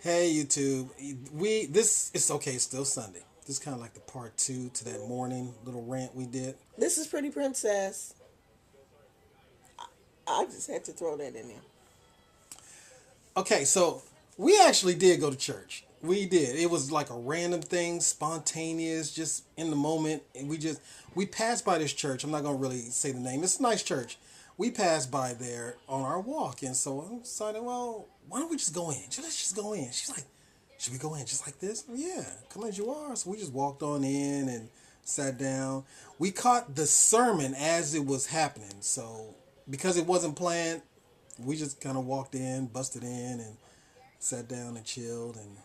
Hey YouTube, it's okay. It's still Sunday. This is kind of like the part two to that morning little rant we did. This is Pretty Princess. I just had to throw that in there. Okay, so we actually did go to church. We did. It was like a random thing, spontaneous, just in the moment. And we passed by this church. I'm not gonna really say the name. It's a nice church. We passed by there on our walk, and so I decided, well, why don't we just go in? Let's just go in. She's like, should we go in just like this? Yeah, come as you are. So we just walked on in and sat down. We caught the sermon as it was happening. So because it wasn't planned, we just kind of walked in, busted in, and sat down and chilled. And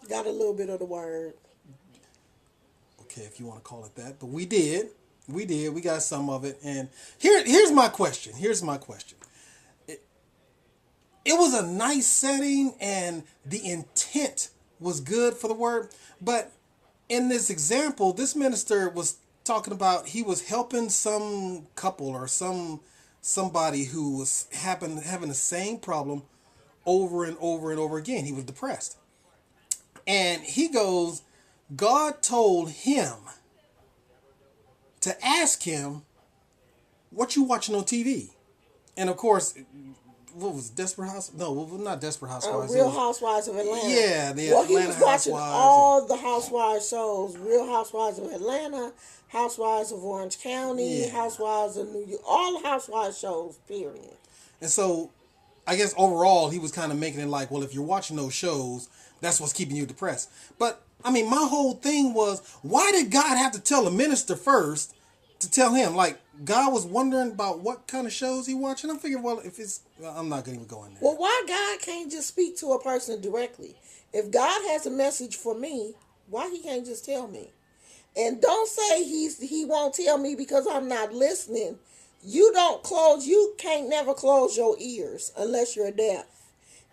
Got a little bit of the word. okay, if you want to call it that, but we did. We did. We got some of it. And here's my question. It was a nice setting, and the intent was good for the word. But in this example, this minister was talking about he was helping some couple or somebody who was having the same problem over and over and over again. He was depressed. And he goes, God told him to ask him, what you watching on TV? And of course, what was it, Desperate House? No, not Desperate Housewives. Real Housewives of Atlanta. Yeah, the well, Atlanta he was watching Housewives. all the Housewives shows. Real Housewives of Atlanta, Housewives of Orange County, Yeah. Housewives of New York. All the Housewives shows, period. And so, I guess overall, he was kind of making it like, well, if you're watching those shows, that's what's keeping you depressed. But, I mean, my whole thing was, why did God have to tell a minister first to tell him? Like, God was wondering about what kind of shows he watching. I'm thinking, well, if it's, I'm not going to go in there. Well, why God can't just speak to a person directly? If God has a message for me, why he can't just tell me? And don't say he won't tell me because I'm not listening. You can't never close your ears unless you're deaf.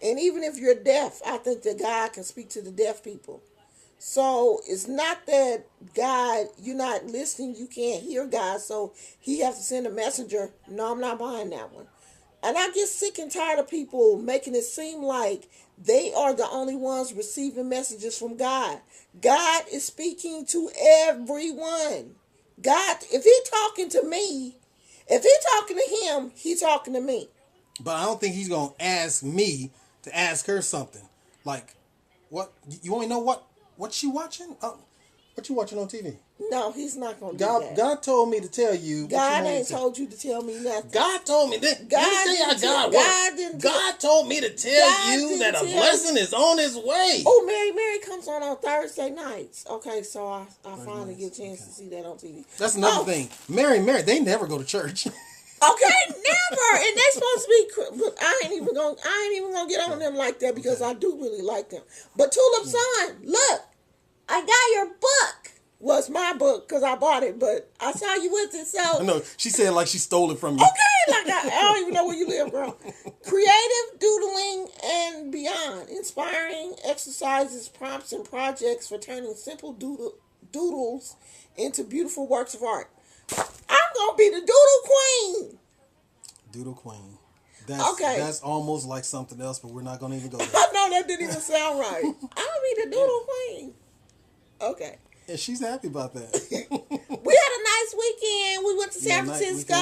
And even if you're deaf, I think that God can speak to the deaf people. So it's not that God, you're not listening, you can't hear God, so he has to send a messenger. No, I'm not buying that one. And I get sick and tired of people making it seem like they are the only ones receiving messages from God. God is speaking to everyone. God, if he's talking to me, if he's talking to him, he's talking to me. But I don't think he's going to ask me to ask her something. Like, what? You want to know what she watching? What you watching on TV? No, he's not going to do that. God told me to tell you. God ain't told you to tell me nothing. God told me that. God told me to tell you that a blessing is on its way. Oh, Mary comes on Thursday nights. Okay, so I finally get a chance to see that on TV. That's another thing. Mary, they never go to church. Okay, never. And they supposed to be, but I ain't even gonna get on them like that because I do really like them. But Tulip Son, look, I got your book. Well, it's my book because I bought it, but I saw you with it, so. No, she said like she stole it from you. Okay, like I don't even know where you live, girl. Creative doodling and beyond. Inspiring exercises, prompts, and projects for turning simple doodles into beautiful works of art. I'm going to be the doodle queen. Doodle queen. Okay. That's almost like something else, but we're not going to even go there. I know that didn't even sound right. I'm going to be the doodle queen. Okay. And she's happy about that. We had a nice weekend. We went to San Francisco.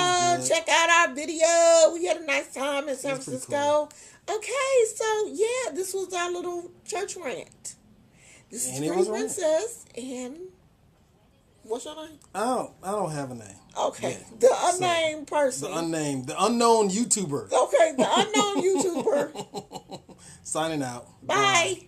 Check out our video. We had a nice time in San Francisco. Cool. Okay, so yeah, this was our little church rant. This is Pretty Princess, and what's your name? I don't have a name. Okay, yet. The unnamed person. The unknown YouTuber. Okay, the unknown YouTuber. Signing out. Bye.